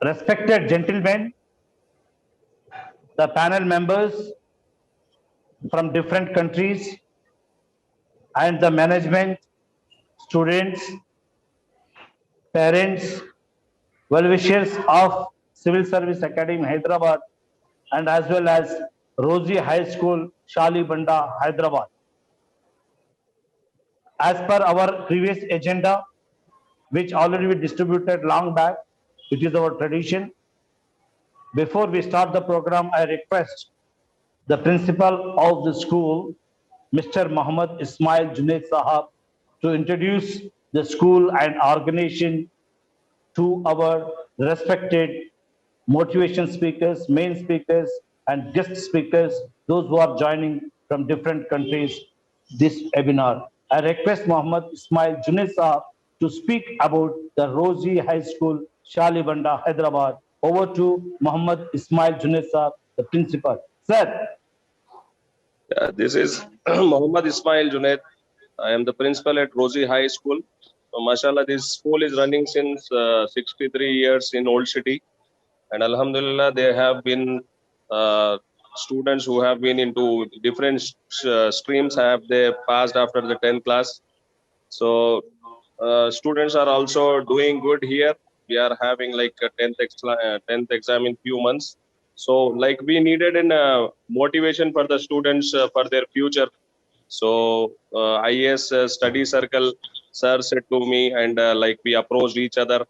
Respected gentlemen, the panel members from different countries, and the management, students, parents, well-wishers of Civil Service Academy, Hyderabad, and as well as Rosie High School, Shalibanda, Hyderabad. As per our previous agenda, which already we distributed long back, which is our tradition, before we start the program, I request the principal of the school, Mr. Muhammad Ismail Junaid Sahab, to introduce the school and organization to our respected motivation speakers, main speakers, and guest speakers, those who are joining from different countries, this webinar. I request Muhammad Ismail Junaid Sahab to speak about the Rosie High School, Shalibanda, Hyderabad. Over to Muhammad Ismail Junaid Sahab, the principal. Sir. This is Muhammad Ismail Junaid. I am the principal at Rosie High School. So, mashallah, this school is running since 63 years in Old City. And alhamdulillah, there have been students who have been into different streams have they passed after the 10th class. So students are also doing good here. We are having like a 10th exam in few months. So like we needed a motivation for the students for their future. So IAS study circle sir said to me, and like we approached each other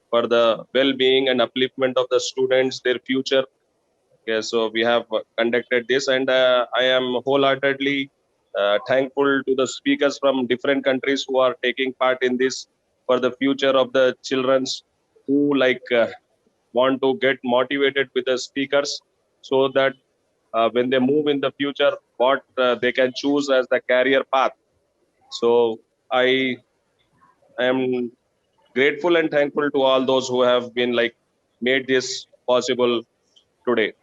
for the well-being and upliftment of the students, their future. Okay, so we have conducted this, and I am wholeheartedly thankful to the speakers from different countries who are taking part in this for the future of the childrens who want to get motivated with the speakers, so that when they move in the future, what they can choose as the career path. So I am grateful and thankful to all those who have been made this possible today.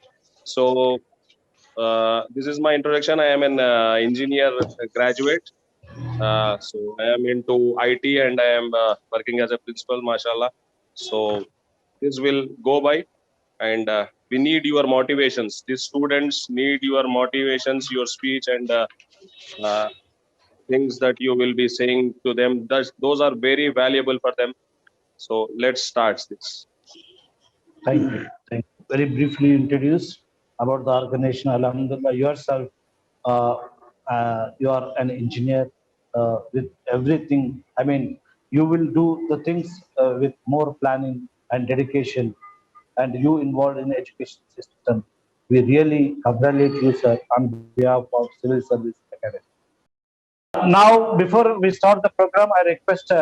So this is my introduction. I am an engineer graduate. So I am into IT and I am working as a principal, mashallah. So this will go by, and we need your motivations. These students need your motivations, your speech, and uh, things that you will be saying to them. Those are very valuable for them. So let's start this. Thank you. Thank you. Very briefly introduce about the organization. Alhamdulillah, yourself, you are an engineer with everything. I mean, you will do the things with more planning and dedication, and you involved in the education system. We really congratulate you, sir, on behalf of Civil Service Academy. Now, before we start the program, I request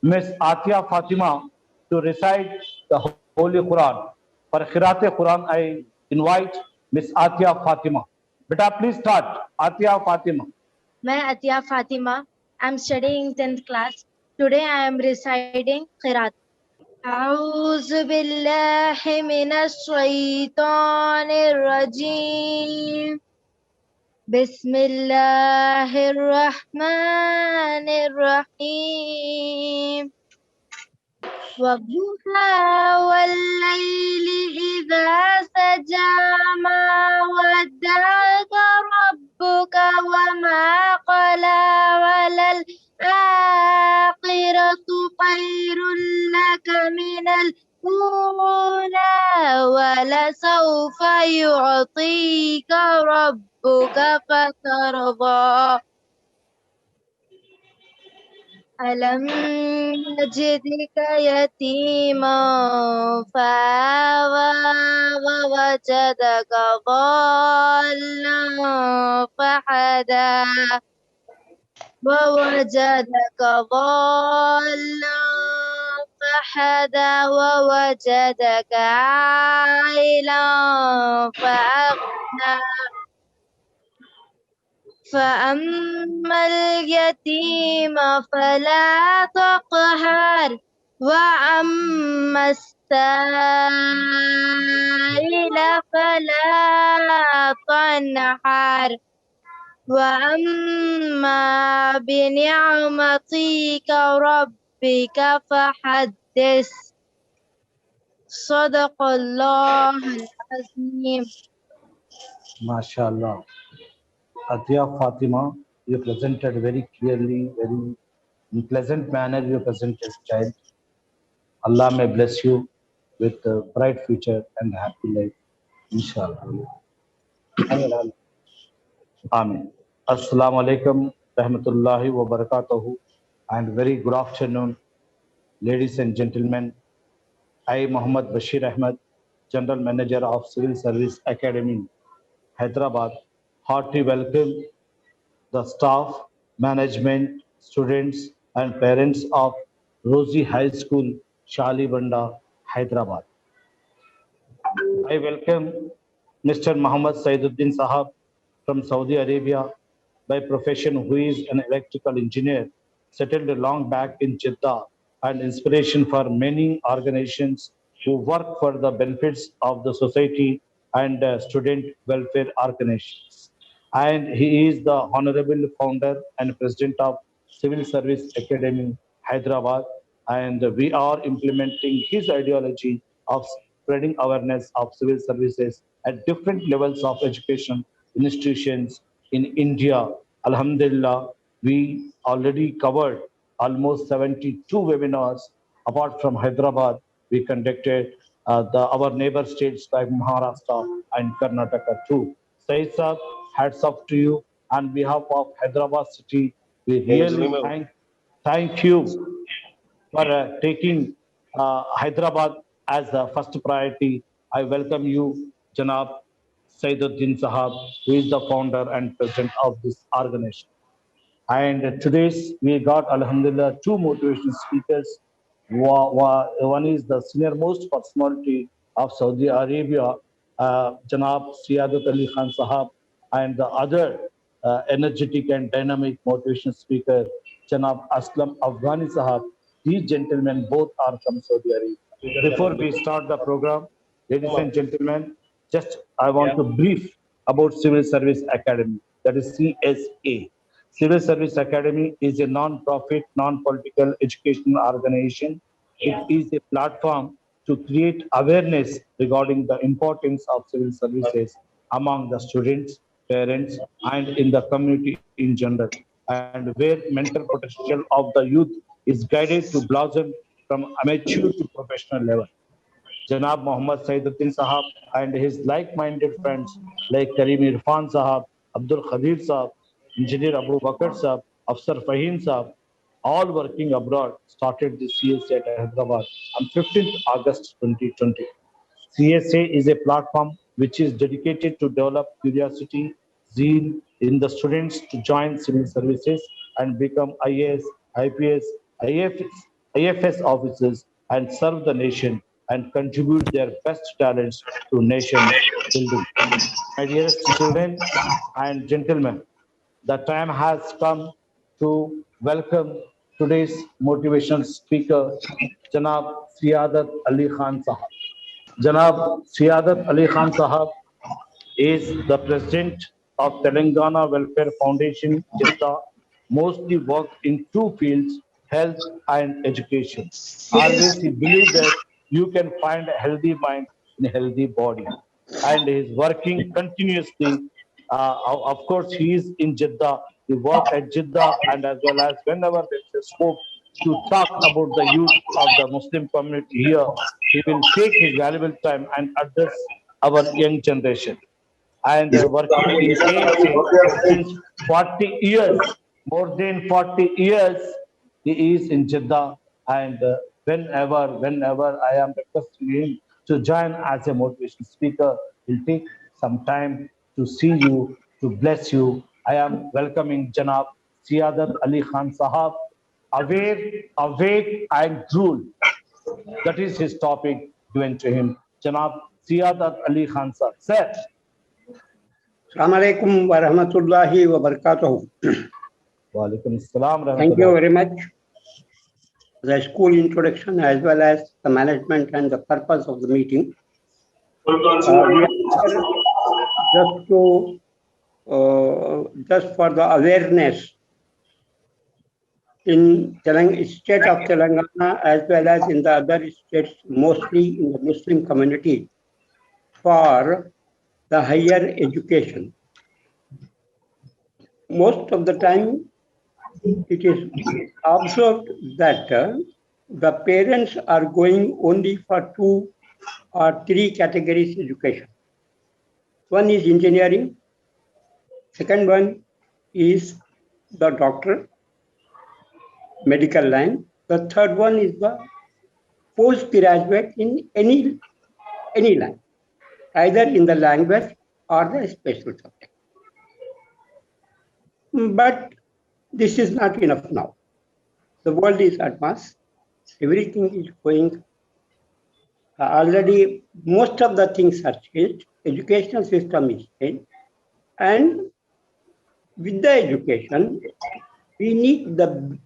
Ms. Atia Fatima to recite the Holy Quran. For Khirate Quran, I invite Ms. Atia Fatima. Beta, please start. Atia Fatima. मैं Atiya Fatima. I'm studying 10th class. Today I am reciting Qirat. أعوذ بالله من الشيطان الرجيم. بسم الله الرحمن الرحيم. والضحى والليل إذا سجى ما ودعك ربك وما قلى وللآخرة خير لك من الأولى ولسوف يعطيك ربك فترضى. ألم يجدك يتيما فآوى ووجدك ضالا فهدى ووجدك عائلا فأغنى فأما اليتيم فلا تقهر وأما السائل فلا تنحر وأما بنعمتك ربك فحدث صدق الله العظيم. MashaAllah. Atiya Fatima, you presented very clearly, very in pleasant manner. You presented, child. Allah may bless you with a bright future and happy life. Inshallah. Amen. Assalamu alaikum, rahmatullahi wa barakatuhu, and very good afternoon, ladies and gentlemen. I, Muhammad Bashir Ahmed, General Manager of Civil Service Academy, Hyderabad, heartily welcome the staff, management, students, and parents of Rosie High School, Shalibanda, Hyderabad. I welcome Mr. Muhammad Saiduddin Sahab from Saudi Arabia, by profession who is an electrical engineer, settled long back in Jeddah, and inspiration for many organizations who work for the benefits of the society and student welfare organizations. And he is the honorable founder and president of Civil Service Academy, Hyderabad, and we are implementing his ideology of spreading awareness of civil services at different levels of education institutions in India. Alhamdulillah, we already covered almost 72 webinars. Apart from Hyderabad, we conducted our neighbor states like Maharashtra and Karnataka too. Saeed Saab, hats off to you. On behalf of Hyderabad city, we really thank you for taking Hyderabad as the first priority. I welcome you, Janab Saiduddin Sahab, who is the founder and president of this organization. And today's we got, Alhamdulillah, two motivational speakers. One is the senior most personality of Saudi Arabia, Janab Siadat Ali Khan Sahab, and the other energetic and dynamic motivational speaker, Janab Aslam Afghani Sahab. These gentlemen both are from Saudi Arabia. Before we start the program, ladies and gentlemen, just I want to brief about Civil Service Academy, that is CSA. Civil Service Academy is a non-profit, non-political educational organization. It is a platform to create awareness regarding the importance of civil services among the students, parents, and in the community in general, and where mental potential of the youth is guided to blossom from amateur to professional level. Janab Muhammad Saiduddin Sahab and his like-minded friends like Karim Irfan Sahab, Abdul Khadir Sahab, Engineer Abu Bakr Sahab, Afsar Fahim Sahab, all working abroad, started the CSA at Hyderabad on 15th August 2020. CSA is a platform which is dedicated to develop curiosity, zeal in the students to join civil services and become IAS, IPS, IFS officers and serve the nation and contribute their best talents to nation building. My dearest children and gentlemen, the time has come to welcome today's motivational speaker, Janab Siadat Ali Khan Sahab. Janab Siadat Ali Khan Sahab is the president of Telangana Welfare Foundation, Jeddah, mostly worked in two fields, health and education. Always he believed that you can find a healthy mind in a healthy body. And he is working continuously. Of course, he is in Jeddah. He worked at Jeddah and as well as whenever there is a scope to talk about the youth of the Muslim community here, he will take his valuable time and address our young generation. And working in KSA since 40 years, more than 40 years, he is in Jeddah. And whenever I am requesting him to join as a motivational speaker, he'll take some time to see you, to bless you. I am welcoming Janab Siadat Ali Khan Sahab, awake and drool. That is his topic given to him. Janab Siadat Ali Khan Sahab. Sir. Assalamu alaikum wa rahmatullahi wa barakatuh. Walaikum assalam Thank you rahmatullah. very much for the school introduction as well as the management and the purpose of the meeting. We are here just for the awareness in state of Telangana as well as in the other states, mostly in the Muslim community, for the higher education. Most of the time, it is observed that the parents are going only for 2 or 3 categories education. One is engineering, second one is the doctor, medical line. The third one is the postgraduate in any line, either in the language or the special subject. But this is not enough now. The world is advanced. Everything is going. Already, most of the things are changed. Educational system is changed. And with the education, we need the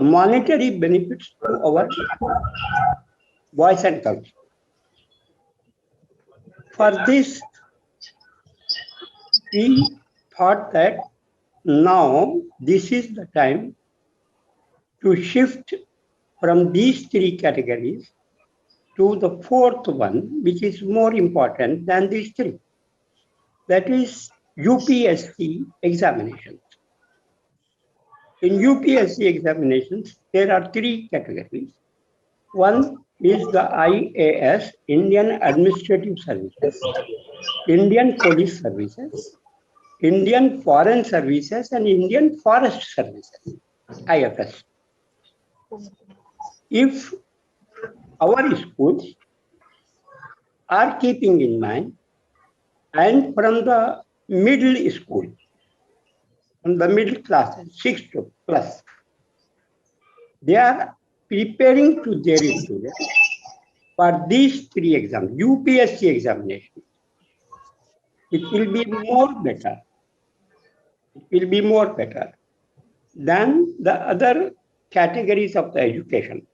monetary benefits to our boys and girls. For this, we thought that now this is the time to shift from these 3 categories to the 4th one, which is more important than these 3. That is UPSC examinations. In UPSC examinations, there are 3 categories. One is the IAS, Indian Administrative Services, Indian Police Services, Indian Foreign Services, and Indian Forest Services, IFS. If our schools are keeping in mind, and from the middle school, from the middle classes, 6 to plus, they are preparing to their students for these 3 exams, UPSC examination. It will be more better. It will be more better than the other categories of the education.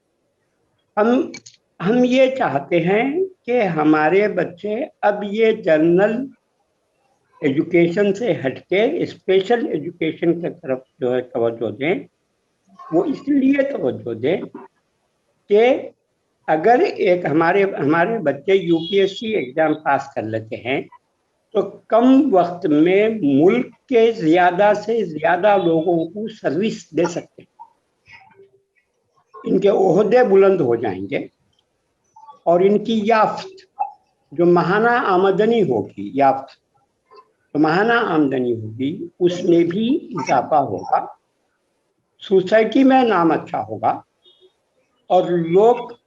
हम ये चाहते हैं कि हमारे बच्चे अब ये general education से हटके स्पेशल एजुकेशन की तरफ जो है तवज्जो दें। वो इसलिए तवज्जो दें कि अगर एक हमारे बच्चे यूपीएससी एग्जाम पास कर लेते हैं तो कम वक्त में मुल्क के ज्यादा से ज्यादा लोगों को सर्विस दे सकते हैं, इनके ओहदे बुलंद हो जाएंगे और इनकी याफ्त जो महाना आमदनी होगी, याफ्त तो महाना आमदनी होगी, उसमें भी इजाफा होगा, सोसाइटी में नाम अच्छा होगा और लोग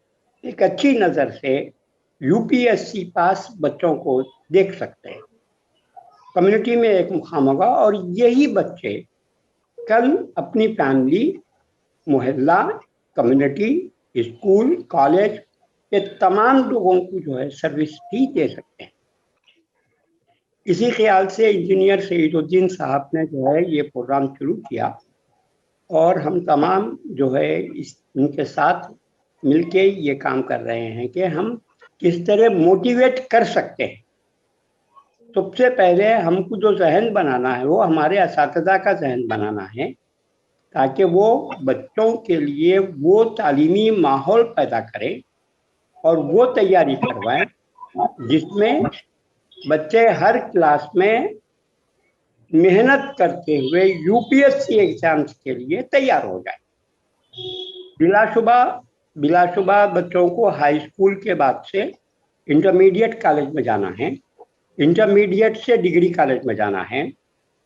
एक अच्छी नज़र से यूपीएससी पास बच्चों को देख सकते हैं। कम्युनिटी में एक मुकाम होगा और यही बच्चे कल अपनी फैमिली, मोहल्ला, कम्युनिटी, स्कूल, कॉलेज के तमाम लोगों को जो है सर्विस भी दे सकते हैं। इसी ख्याल से इंजीनियर सईदुद्दीन साहब ने जो है ये प्रोग्राम शुरू किया और हम तमाम जो है इनके साथ मिलके ये काम कर रहे हैं कि हम किस तरह मोटिवेट कर सकते हैं। सबसे पहले हमको जो जहन बनाना है वो हमारे असातिज़ा का जहन बनाना है ताकि वो बच्चों के लिए वो तालीमी माहौल पैदा करें और वो तैयारी करवाएं जिसमें बच्चे हर क्लास में मेहनत करते हुए यूपीएससी एग्जाम्स के लिए तैयार हो जाए। बिलाशुबा बच्चों को हाई स्कूल के बाद से इंटरमीडिएट कॉलेज में जाना है, इंटरमीडिएट से डिग्री कॉलेज में जाना है,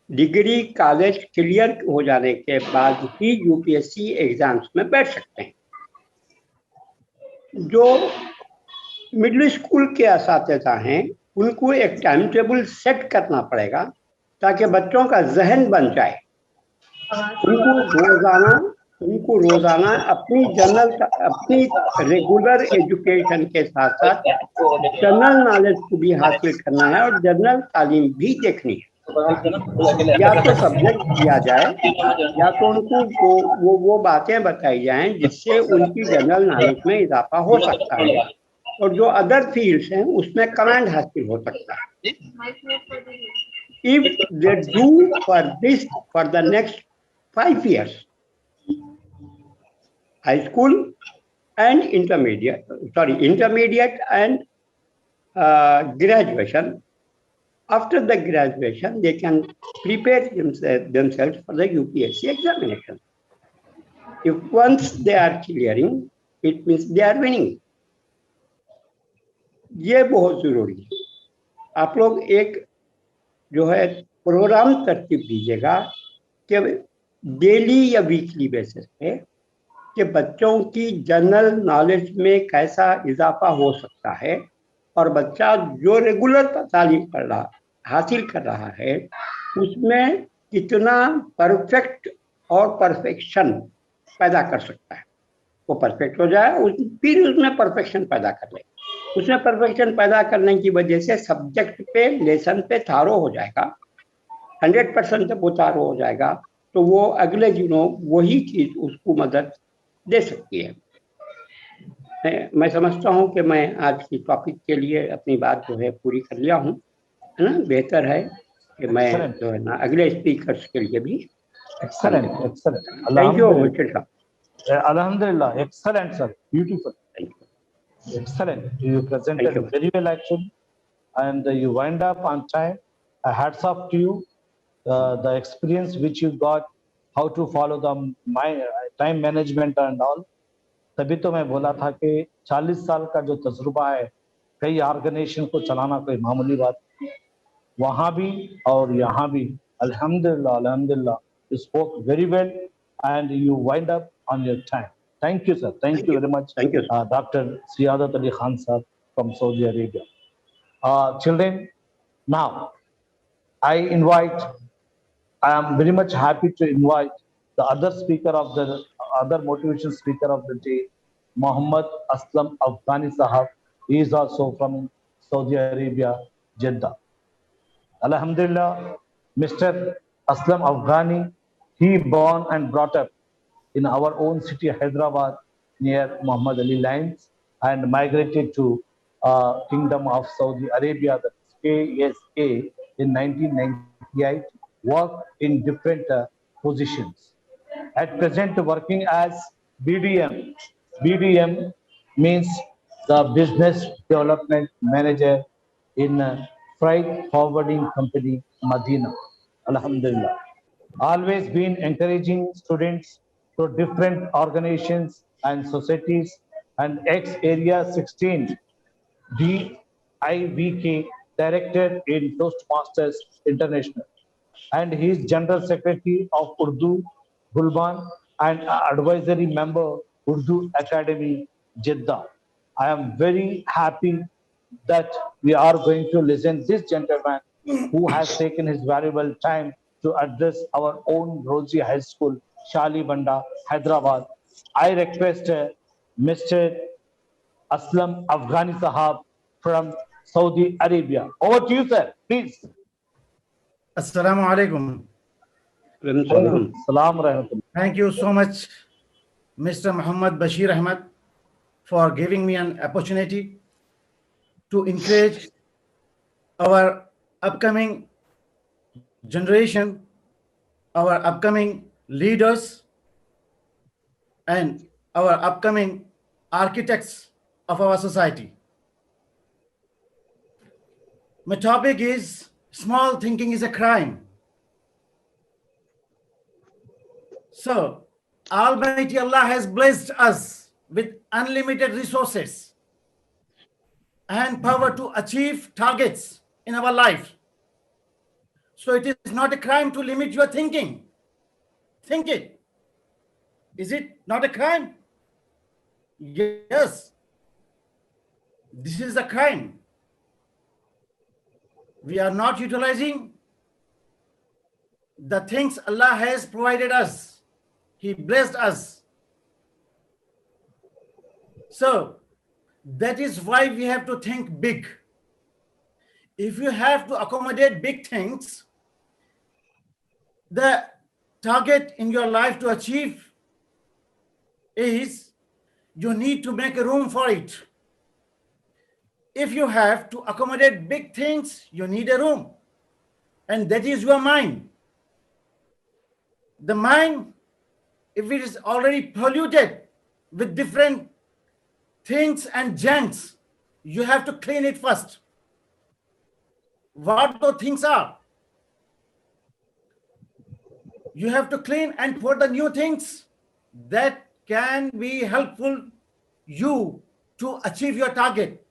डिग्री कॉलेज क्लियर हो जाने के बाद ही यूपीएससी एग्जाम्स में बैठ सकते हैं। जो मिडिल स्कूल के असातिज़ा हैं उनको एक टाइम टेबल सेट करना पड़ेगा ताकि बच्चों का जहन बन जाए। उनको रोजाना अपनी रेगुलर एजुकेशन के साथ साथ जनरल नॉलेज को भी हासिल करना है और जनरल तालीम भी देखनी है। या तो सब्जेक्ट दिया जाए या तो उनको वो बातें बताई जाएं जिससे उनकी जनरल नॉलेज में इजाफा हो सकता है और जो अदर फील्ड्स हैं उसमें कमांड हासिल हो सकता है. If they do for this for the next 5 years, high school and intermediate and graduation. After the graduation, they can prepare themselves for the UPSC examination. If once they are clearing, it means they are winning. ये बहुत जरूरी है. आप लोग एक जो है programme तरतीब दीजिएगा कि डेली या वीकली बेसिस पे कि बच्चों की जनरल नॉलेज में कैसा इजाफा हो सकता है और बच्चा जो रेगुलर तालीम हासिल कर रहा है उसमें कितना परफेक्ट और परफेक्शन पैदा कर सकता है. वो परफेक्ट हो जाए फिर उसमें परफेक्शन पैदा कर ले. उसमें परफेक्शन पैदा करने की वजह से सब्जेक्ट पे लेसन पे थारो हो जाएगा, 100% वो थारो हो जाएगा, तो वो अगले दिनों वही चीज उसको मदद दे सकती है. मैं समझता हूँ कि मैं आज की टॉपिक के लिए अपनी बात जो है पूरी कर लिया हूँ, है ना. बेहतर है कि मैं जो है ना अगले स्पीकर्स के लिए भी. Excellent. थैंक यू मिस्टर साहब. Alhamdulillah, excellent, sir. Beautiful. Thank you. Excellent. You presented Thank you. very well, actually, and you wind up on time. Hats off to you. The experience which you got, how to follow the time management and all. तभी तो मैं बोला था कि 40 साल का जो तजुर्बा है, कई ऑर्गेनाइजेशन को चलाना कोई मामूली बात नहीं. वहाँ भी और यहाँ भी Alhamdulillah, you spoke very well and you wind up on your time. Thank you, sir. Thank you very much. Thank you. Dr. Siadat Ali Khan sir from Saudi Arabia. Children, now I am very much happy to invite the other motivation speaker of the day, Muhammad Aslam Afghani Sahab. He is also from Saudi Arabia, Jeddah. Alhamdulillah, Mr. Aslam Afghani, he born and brought up in our own city, Hyderabad, near Muhammad Ali Lines, and migrated to Kingdom of Saudi Arabia, the KSA, in 1998, worked in different positions. At present, working as BDM. BDM means the Business Development Manager in Freight Forwarding Company, Medina. Alhamdulillah. Always been encouraging students to different organizations and societies, and ex-Area 16 DIVK director in Toastmasters International, and he is General Secretary of Urdu Gulban and advisory member Urdu Academy, Jeddah. I am very happy that we are going to listen this gentleman who has taken his valuable time to address our own Rosie High School, Shali Banda, Hyderabad. I request Mr. Aslam Afghani Sahab from Saudi Arabia. Over to you, sir, please. Assalamu alaikum. Salam rahmatullah. Thank you so much, Mr. Muhammad Bashir Ahmad, for giving me an opportunity to encourage our upcoming generation, our upcoming leaders, and our upcoming architects of our society. My topic is small thinking is a crime. So, Almighty Allah has blessed us with unlimited resources and power to achieve targets in our life. So it is not a crime to limit your thinking. Think it. Is it not a crime? Yes. This is a crime. We are not utilizing the things Allah has provided us. He blessed us. So that is why we have to think big. If you have to accommodate big things, the target in your life to achieve is you need to make a room for it. If you have to accommodate big things, you need a room, and that is your mind. The mind, if it is already polluted with different things and junks, you have to clean it first. What those things are, you have to clean and put the new things that can be helpful you to achieve your target.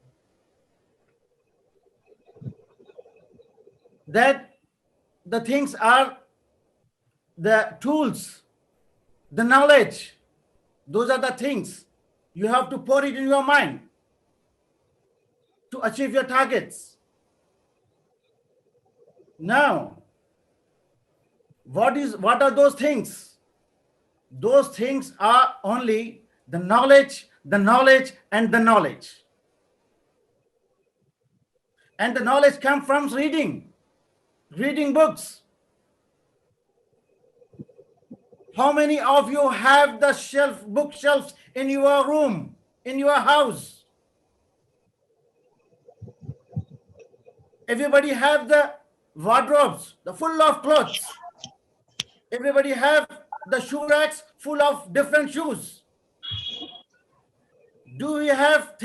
That the things are the tools, the knowledge, those are the things you have to pour it in your mind to achieve your targets. Now, what are those things? Those things are only the knowledge, and the knowledge. And the knowledge comes from reading books. How many of you have the bookshelves in your room, in your house? Everybody have the wardrobes, the full of clothes. Everybody have the shoe racks full of different shoes. Do we have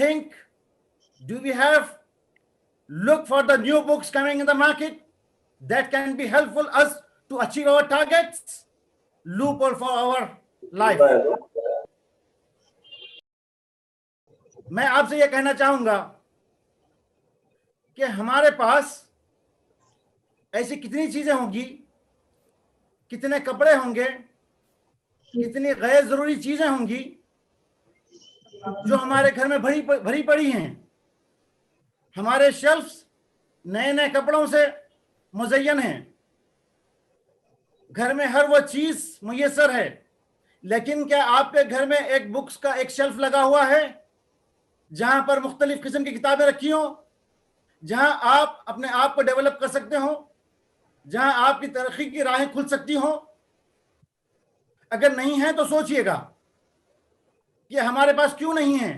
look for the new books coming in the market that can be helpful us to achieve our targets? Loophole for our life. मैं आपसे यह कहना चाहूंगा कि हमारे पास ऐसी कितनी चीजें होंगी, कितने कपड़े होंगे, कितनी गैर जरूरी चीजें होंगी जो हमारे घर में भरी पड़ी हैं। हमारे शेल्फ्स नए कपड़ों से मुज़य्यन हैं, घर में हर वो चीज मुयस्सर है, लेकिन क्या आपके घर में एक बुक्स का एक शेल्फ लगा हुआ है जहां पर मुख्तलिफ किस्म की किताबें रखी हो, जहां आप अपने आप को डेवलप कर सकते हो, जहां आपकी तरक्की की राहें खुल सकती हो? अगर नहीं है तो सोचिएगा कि हमारे पास क्यों नहीं है।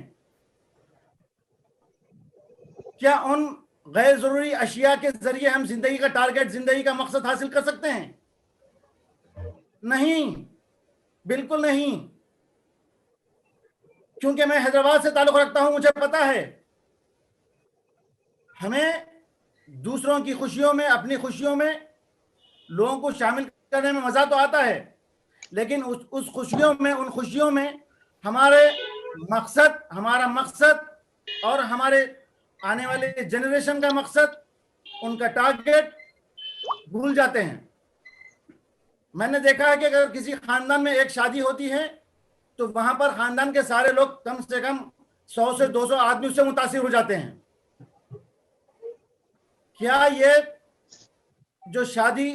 क्या उन गैर जरूरी अशिया के जरिए हम जिंदगी का टारगेट, जिंदगी का मकसद हासिल कर सकते हैं? नहीं, बिल्कुल नहीं। क्योंकि मैं हैदराबाद से ताल्लुक रखता हूं, मुझे पता है हमें दूसरों की खुशियों में, अपनी खुशियों में लोगों को शामिल करने में मजा तो आता है, लेकिन उस खुशियों में, उन खुशियों में हमारा मकसद और हमारे आने वाले जनरेशन का मकसद, उनका टारगेट भूल जाते हैं। मैंने देखा है कि अगर किसी खानदान में एक शादी होती है तो वहां पर खानदान के सारे लोग कम से कम 100 से 200 आदमी उससे मुतासिर हो जाते हैं। क्या ये जो शादी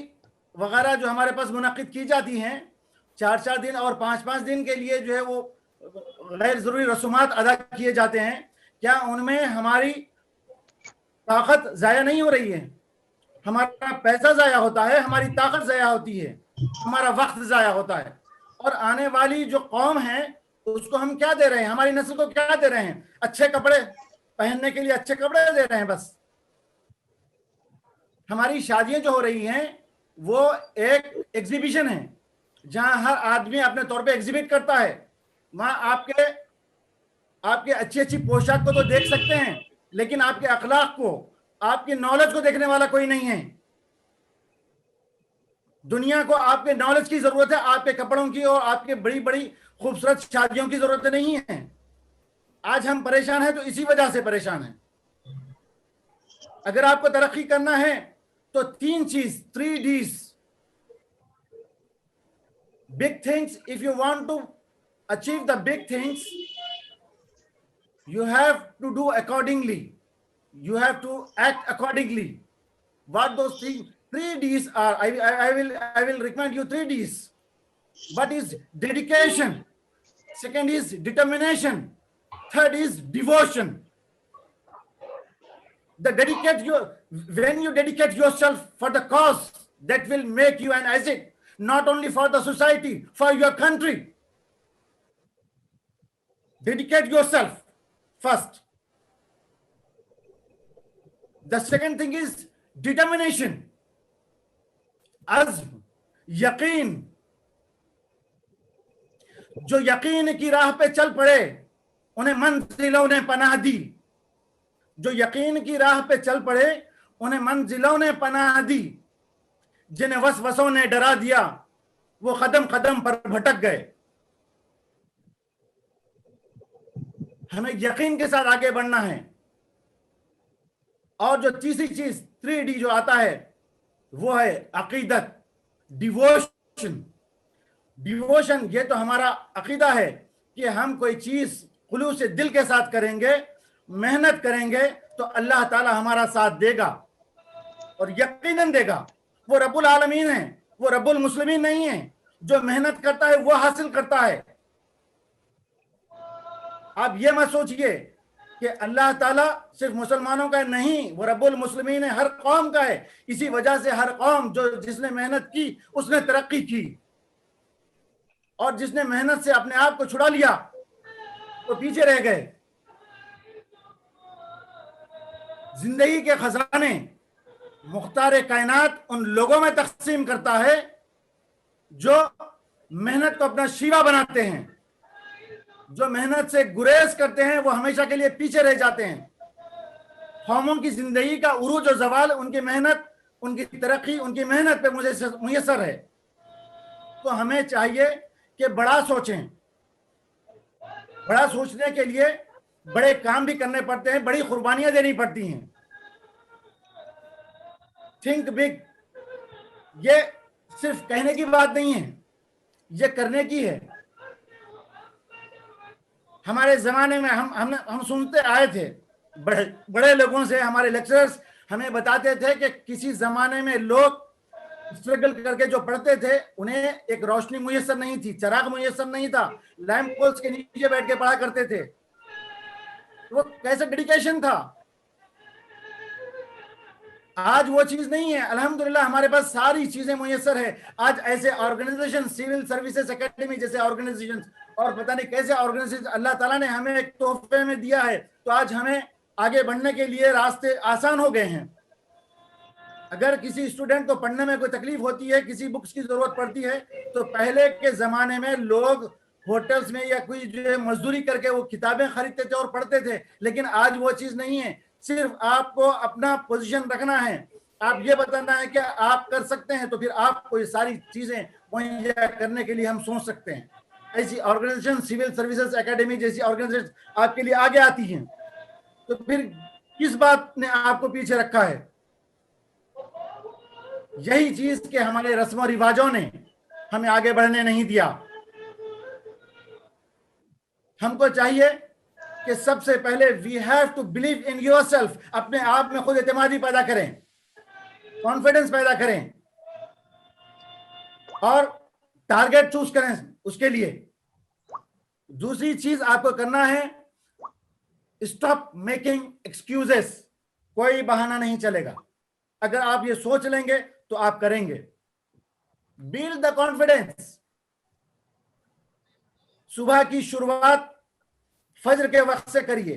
वगैरह जो हमारे पास मुनक्किद की जाती हैं 4-4 दिन और 5-5 दिन के लिए, जो है वो गैर जरूरी रसूमात अदा किए जाते हैं, क्या उनमें हमारी ताकत जाया नहीं हो रही है? हमारा पैसा जाया होता है, हमारी ताकत जाया होती है, हमारा वक्त जाया होता है। और आने वाली जो कौम है उसको हम क्या दे रहे हैं? हमारी नस्ल को क्या दे रहे हैं? अच्छे कपड़े पहनने के लिए अच्छे कपड़े दे रहे हैं बस। हमारी शादियां जो हो रही हैं वो एक एग्जीबिशन है जहां हर आदमी अपने तौर पे एग्जिबिट करता है। वहां आपके अच्छी पोशाक को तो देख सकते हैं, लेकिन आपके अखलाक को, आपकी नॉलेज को देखने वाला कोई नहीं है। दुनिया को आपके नॉलेज की जरूरत है, आपके कपड़ों की और आपके बड़ी बड़ी खूबसूरत शादियों की जरूरत नहीं है। आज हम परेशान हैं तो इसी वजह से परेशान हैं। अगर आपको तरक्की करना है तो 3 चीज, 3 Ds, big things. If you want to achieve the big things, you have to do accordingly, you have to act accordingly. What those 3 Ds are, I will recommend you 3 Ds. What is dedication? Second is determination. Third is devotion. When you dedicate yourself for the cause that will make you an asset, not only for the society, for your country. Dedicate yourself first. The second thing is determination, azm, यकीन. जो यकीन की राह पे चल पड़े उन्हें मंजिलों ने पनाह दी. जो यकीन की राह पे चल पड़े उन्हें मंजिलों ने पनाह दी. जिन्हें वसवसों ने डरा दिया वो कदम कदम पर भटक गए. हमें यकीन के साथ आगे बढ़ना है. और जो तीसरी चीज 3D जो आता है वो है अकीदत, डिवोशन. डिवोशन ये तो हमारा अकीदा है कि हम कोई चीज खुलूस से दिल के साथ करेंगे, मेहनत करेंगे तो अल्लाह ताला हमारा साथ देगा और यकीनन देगा. वो रब्बुल आलमीन है, वो रब्बुल मुस्लिमीन नहीं है. जो मेहनत करता है वो हासिल करता है. आप ये मत सोचिए कि अल्लाह ताला सिर्फ मुसलमानों का नहीं, वो रब्बुल मुस्लिमीन है, हर कौम का है. इसी वजह से हर कौम जो जिसने मेहनत की उसने तरक्की की, और जिसने मेहनत से अपने आप को छुड़ा लिया वो पीछे रह गए. जिंदगी के खजाने मुख्तार कायनात उन लोगों में तकसीम करता है जो मेहनत को अपना शीवा बनाते हैं. जो मेहनत से गुरेज करते हैं वो हमेशा के लिए पीछे रह जाते हैं. कौमों की जिंदगी का उरूज और जवाल उनकी मेहनत, उनकी तरक्की उनकी मेहनत पे मुयस्सर है. तो हमें चाहिए कि बड़ा सोचें. बड़ा सोचने के लिए बड़े काम भी करने पड़ते हैं, बड़ी कुर्बानियां देनी पड़ती हैं. थिंक बिग ये सिर्फ कहने की बात नहीं है, ये करने की है. हमारे जमाने में हम सुनते आए थे बड़े लोगों से, हमारे लेक्चरर्स हमें बताते थे कि किसी जमाने में लोग स्ट्रगल करके जो पढ़ते थे उन्हें एक रोशनी मुयस्सर नहीं थी, चिराग मुयस्सर नहीं था, लैंप पोल्स के नीचे बैठ के पढ़ा करते थे. वो कैसा डेडिकेशन था. आज वो चीज नहीं है. अल्हम्दुलिल्लाह हमारे पास सारी चीजें मुयस्सर है. आज ऐसे ऑर्गेनाइजेशन, सिविल सर्विसेज एकेडमी जैसे ऑर्गेनाइजेशन और पता नहीं कैसे ऑर्गेनाइजेशन अल्लाह ताला ने हमें एक तोहफे में दिया है. तो आज हमें आगे बढ़ने के लिए रास्ते आसान हो गए हैं. अगर किसी स्टूडेंट को पढ़ने में कोई तकलीफ होती है, किसी बुक्स की जरूरत पड़ती है, तो पहले के जमाने में लोग होटल्स में या कोई जो मजदूरी करके वो किताबें खरीदते थे और पढ़ते थे. लेकिन आज वो चीज नहीं है. सिर्फ आपको अपना पोजीशन रखना है, आप ये बताना है कि आप कर सकते हैं, तो फिर आपको ये सारी चीजें मुहैया करने के लिए हम सोच सकते हैं. ऐसी ऑर्गेनाइजेशन, सिविल सर्विसेज एकेडमी जैसी ऑर्गेनाइजेशन आपके लिए आगे आती हैं. तो फिर किस बात ने आपको पीछे रखा है? यही चीज के हमारे रस्मों रिवाजों ने हमें आगे बढ़ने नहीं दिया. हमको चाहिए कि सबसे पहले we have to believe in yourself. अपने आप में खुद एतमादी पैदा करें, कॉन्फिडेंस पैदा करें और टारगेट चूज करें उसके लिए. दूसरी चीज आपको करना है, स्टॉप मेकिंग एक्सक्यूजेस. कोई बहाना नहीं चलेगा. अगर आप ये सोच लेंगे तो आप करेंगे. Build the confidence. सुबह की शुरुआत फजर के वक्त से करिए.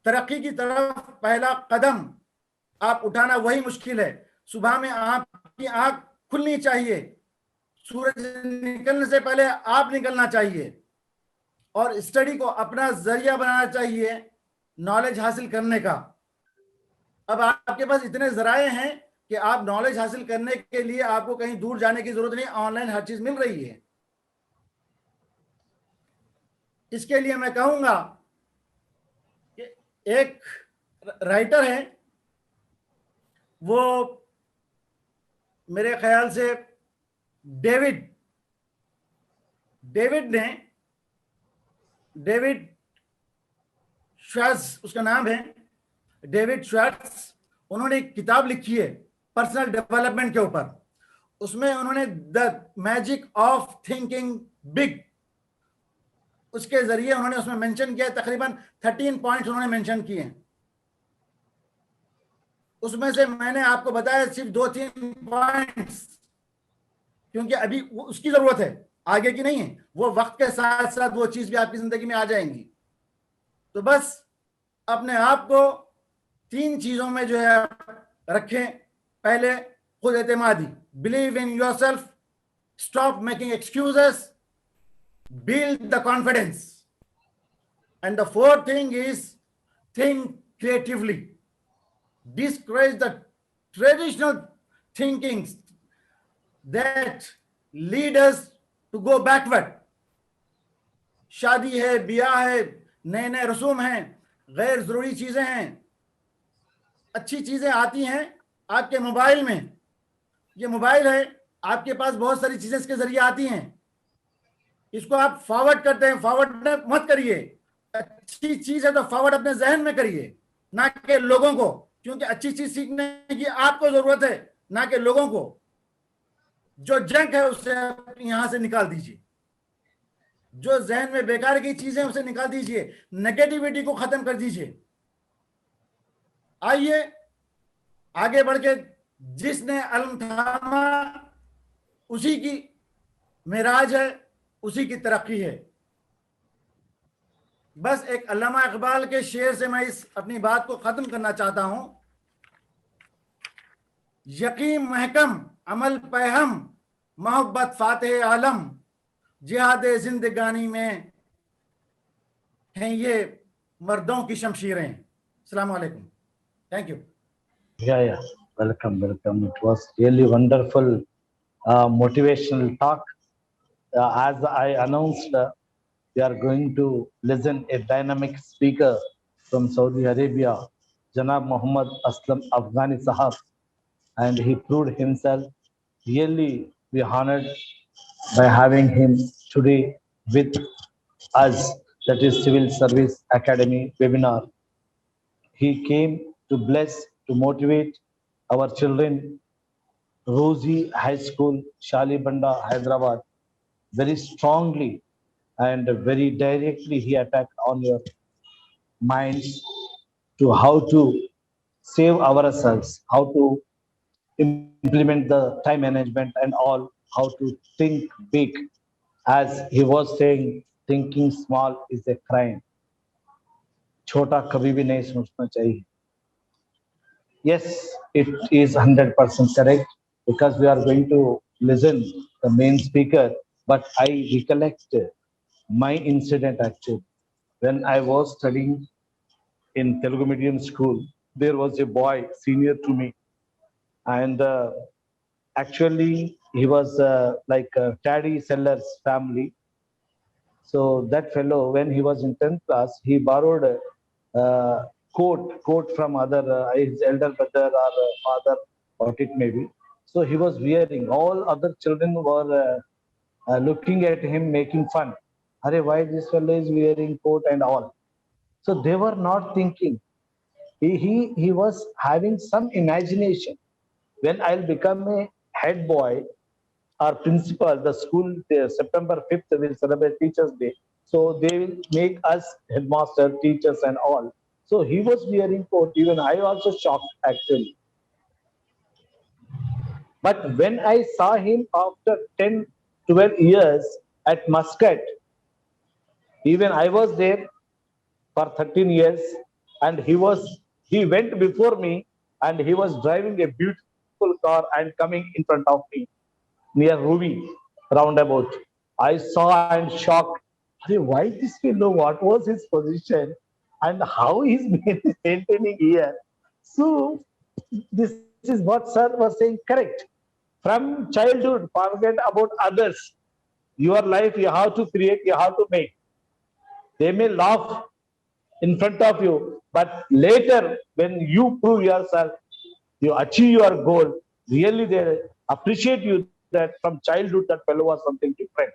तरक्की की तरफ पहला कदम आप उठाना वही मुश्किल है. सुबह में आपकी आंख खुलनी चाहिए, सूरज निकलने से पहले आप निकलना चाहिए और स्टडी को अपना जरिया बनाना चाहिए नॉलेज हासिल करने का. अब आपके पास इतने जराए हैं कि आप नॉलेज हासिल करने के लिए आपको कहीं दूर जाने की जरूरत नहीं, ऑनलाइन हर चीज मिल रही है. इसके लिए मैं कहूंगा कि एक राइटर है, वो मेरे ख्याल से डेविड श्वार्ट्ज उसका नाम है, डेविड श्वार्ट्ज. उन्होंने एक किताब लिखी है पर्सनल डेवलपमेंट के ऊपर. उसमें उन्होंने the magic of thinking big, उसके जरिए उन्होंने उसमें मेंशन किया, तकरीबन 13 पॉइंट्स उन्होंने मेंशन किए हैं. उसमें से मैंने आपको बताया सिर्फ 2-3 पॉइंट्स. क्योंकि अभी उसकी जरूरत है, आगे की नहीं है। वो वक्त के साथ साथ वो चीज भी आपकी जिंदगी में आ जाएंगी। तो बस अपने आप को 3 चीजों में जो है रखें। पहले खुद एतमादी, believe in yourself, stop making excuses, build the confidence. And the fourth thing is think creatively. Discourage the traditional thinkings that lead us to go backward. शादी है, ब्याह है, नए नए रसूम हैं, गैर जरूरी चीजें हैं, अच्छी चीजें आती हैं आपके मोबाइल में। ये मोबाइल है, आपके पास बहुत सारी चीजें इसके जरिए आती हैं, इसको आप फॉरवर्ड करते हैं। फॉरवर्ड मत करिए, अच्छी चीज है तो फॉरवर्ड अपने जहन में करिए, ना कि लोगों को, क्योंकि अच्छी चीज सीखने की आपको जरूरत है, ना कि लोगों को। जो जंक है उसे यहां से निकाल दीजिए, जो जहन में बेकार की चीजें उसे निकाल दीजिए, नेगेटिविटी को खत्म कर दीजिए। आइए आगे बढ़ के, जिसने अलम थामा उसी की मेराज है, उसी की तरक्की है। बस एक अल्लामा इकबाल के शेर से मैं इस अपनी बात को खत्म करना चाहता हूं। यकीन महकम अमल पैहम मोहब्बत फातेह आलम, जिहाद जिंदगानी में हैं ये मर्दों की शमशीरें। अस्सलाम वालेकुम, thank you. Yeah. Welcome. It was really wonderful, motivational talk. As I announced, we are going to listen a dynamic speaker from Saudi Arabia, Janab Muhammad Aslam Afghani Sahab, and he proved himself. Really, we honored by having him today with us. That is Civil Service Academy webinar. He came to bless, to motivate our children. Rosie High School, Shalibanda, Hyderabad, very strongly and very directly he attacked on your minds to how to save ourselves, how to implement the time management and all, how to think big. As he was saying, thinking small is a crime. छोटा कभी भी नहीं सोचना चाहिए. Yes, it is 100% correct, because we are going to listen the main speaker, but I recollect my incident actually. When I was studying in Telugu medium school, there was a boy senior to me, and actually he was like a Taddy Sellers family. So that fellow, when he was in 10th class, he borrowed a coat from other his elder brother or father, what it may be. So he was wearing. All other children were looking at him, making fun. Arey, why this fellow is wearing coat and all? So they were not thinking. He was having some imagination. When I'll become a head boy or principal, the school September 5th will celebrate Teachers' Day. So they will make us headmaster, teachers and all. So he was wearing coat. Even I also shocked actually. But when I saw him after 10, 12 years at Muscat, even I was there for 13 years, and he went before me, and he was driving a beautiful car and coming in front of me near Ruby roundabout. I saw and shocked. Arey, why this fellow? What was his position? And how he's maintaining here? So this is what sir was saying, correct. From childhood, forget about others. Your life you have to create, you have to make. They may laugh in front of you, but later when you prove yourself, you achieve your goal, really they appreciate you that from childhood that fellow was something different.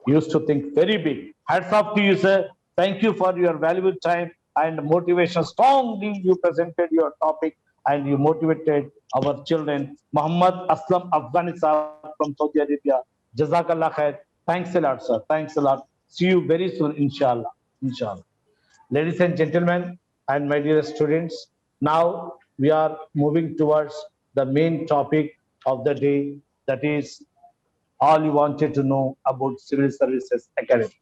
He used to think very big. Hats off to you, sir. Thank you for your valuable time and motivation. Strongly you presented your topic and you motivated our children. Muhammad Aslam Afghanistan from Saudi Arabia. Jazakallah khair. Thanks a lot, sir. Thanks a lot. See you very soon, inshallah. Inshallah. Ladies and gentlemen, and my dear students, now we are moving towards the main topic of the day, that is all you wanted to know about Civil Services Academy.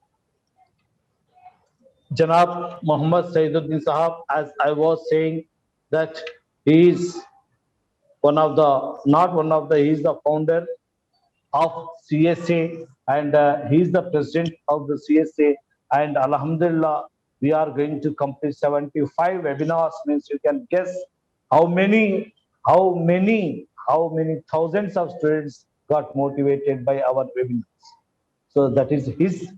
Janab Muhammad Saiduddin Sahab, as I was saying, that he is he is the founder of CSA, and he is the president of the CSA. And Alhamdulillah, we are going to complete 75 webinars. Means you can guess how many thousands of students got motivated by our webinars. So that is his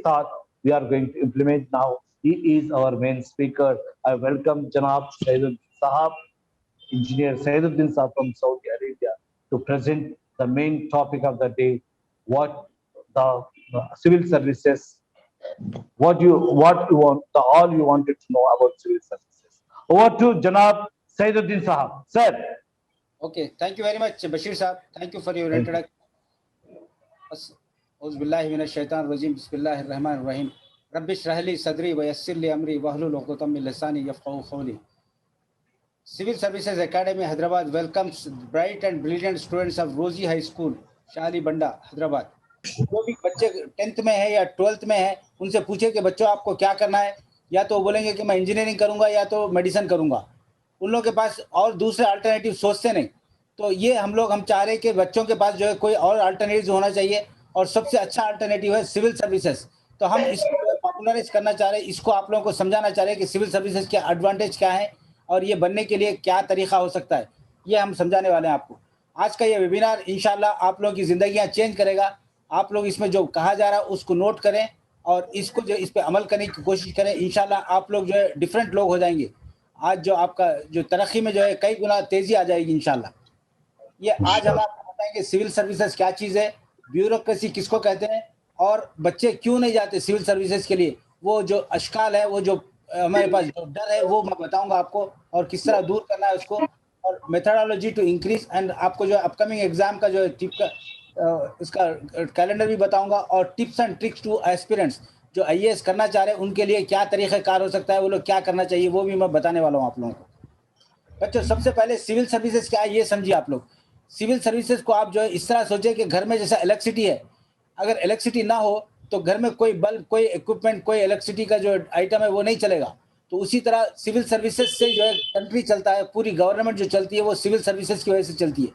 thought. We are going to implement now. He is our main speaker. I welcome Janab Saiduddin Sahab, Engineer Saiduddin Sahab from Saudi Arabia, to present the main topic of the day, what the civil services, all you wanted to know about civil services. Over to Janab Saiduddin Sahab. Sir. Okay, thank you very much, Bashir Saab. Thank you for your Thank you. introduction. Auzubillahi minash shaitanir rajim. Bismillahir rahmanir rahim. Rabbi shrah li sadri wa yassir li amri wahlul 'uqdatam min lisani yafqahu qawli. Civil Services Academy, Hyderabad welcomes bright and brilliant students of Rosie High School, Shali Banda, Hyderabad. जो भी बच्चे 10th में है या 12th में है, उनसे पूछे कि बच्चों आपको क्या करना है, या तो बोलेंगे कि मैं इंजीनियरिंग करूंगा या तो मेडिसिन करूंगा. उन लोगों के पास और दूसरे अल्टरनेटिव सोचते नहीं. तो ये हम चाह रहे हैं कि बच्चों के पास जो है कोई और अल्टरनेटिव होना चाहिए, और सबसे अच्छा अल्टरनेटिव है सिविल सर्विसेज. तो हम इसको पॉपुलराइज करना चाह रहे हैं, इसको आप लोगों को समझाना चाह रहे हैं कि सिविल सर्विसेज के एडवांटेज क्या है और ये बनने के लिए क्या तरीका हो सकता है, ये हम समझाने वाले हैं आपको. आज का ये वेबिनार इंशाल्लाह आप लोगों की जिंदगियां चेंज करेगा. आप लोग इसमें जो कहा जा रहा है उसको नोट करें और इसको जो इस पे अमल करने की कोशिश करें. इंशाल्लाह आप लोग जो है डिफरेंट लोग हो जाएंगे. आज जो आपका जो तरक्की में जो है कई गुना तेजी आ जाएगी इंशाल्लाह. ये आज हम आपको बताएंगे सिविल सर्विसेज क्या चीज़ है, ब्यूरोक्रेसी किसको कहते हैं, और बच्चे क्यों नहीं जाते सिविल सर्विसेज के लिए. वो जो अशकाल है, वो जो हमारे पास जो डर है, वो मैं बताऊंगा आपको, और किस तरह दूर करना है उसको, और मेथडोलॉजी टू इंक्रीज. एंड आपको जो अपकमिंग एग्जाम का जो टिप का इसका कैलेंडर भी बताऊंगा, और tips and tricks two aspirants जो IAS करना चाह रहे हैं उनके लिए क्या तरीक़ाकार हो सकता है, वो लोग क्या करना चाहिए, वो भी मैं बताने वाला हूँ आप लोगों को. बच्चों सबसे पहले सिविल सर्विसेज क्या है ये समझिए आप लोग. सिविल सर्विसेज को आप जो है इस तरह सोचें कि घर में जैसा इलेक्ट्रिसिटी है, अगर इलेक्ट्रिसिटी ना हो तो घर में कोई बल्ब, कोई इक्विपमेंट, कोई इलेक्ट्रिसिटी का जो आइटम है वो नहीं चलेगा. तो उसी तरह सिविल सर्विसेज से जो है कंट्री चलता है, पूरी गवर्नमेंट जो चलती है वो सिविल सर्विसेज की वजह से चलती है.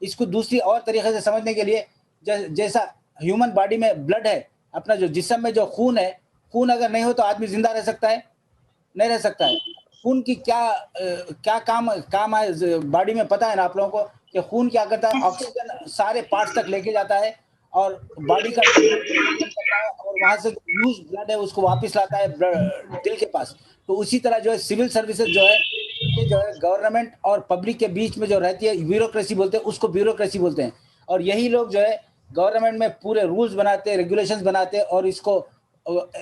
इसको दूसरी और तरीके से समझने के लिए, जैसा ह्यूमन बॉडी में ब्लड है, अपना जो जिस्म में जो खून है, खून अगर नहीं हो तो आदमी जिंदा रह सकता है? नहीं रह सकता है. खून की क्या काम है बॉडी में, पता है ना आप लोगों को कि खून क्या करता है, ऑक्सीजन सारे पार्ट्स तक लेके जाता है और बॉडी का और वहां से यूज ब्लड है उसको वापस लाता है दिल के पास. तो उसी तरह जो है सिविल सर्विसेज जो है, ये जो है गवर्नमेंट और पब्लिक के बीच में जो रहती है, ब्यूरोक्रेसी बोलते हैं उसको, ब्यूरोक्रेसी बोलते हैं. और यही लोग जो है गवर्नमेंट में पूरे रूल्स बनाते हैं, रेगुलेशंस बनाते हैं, और इसको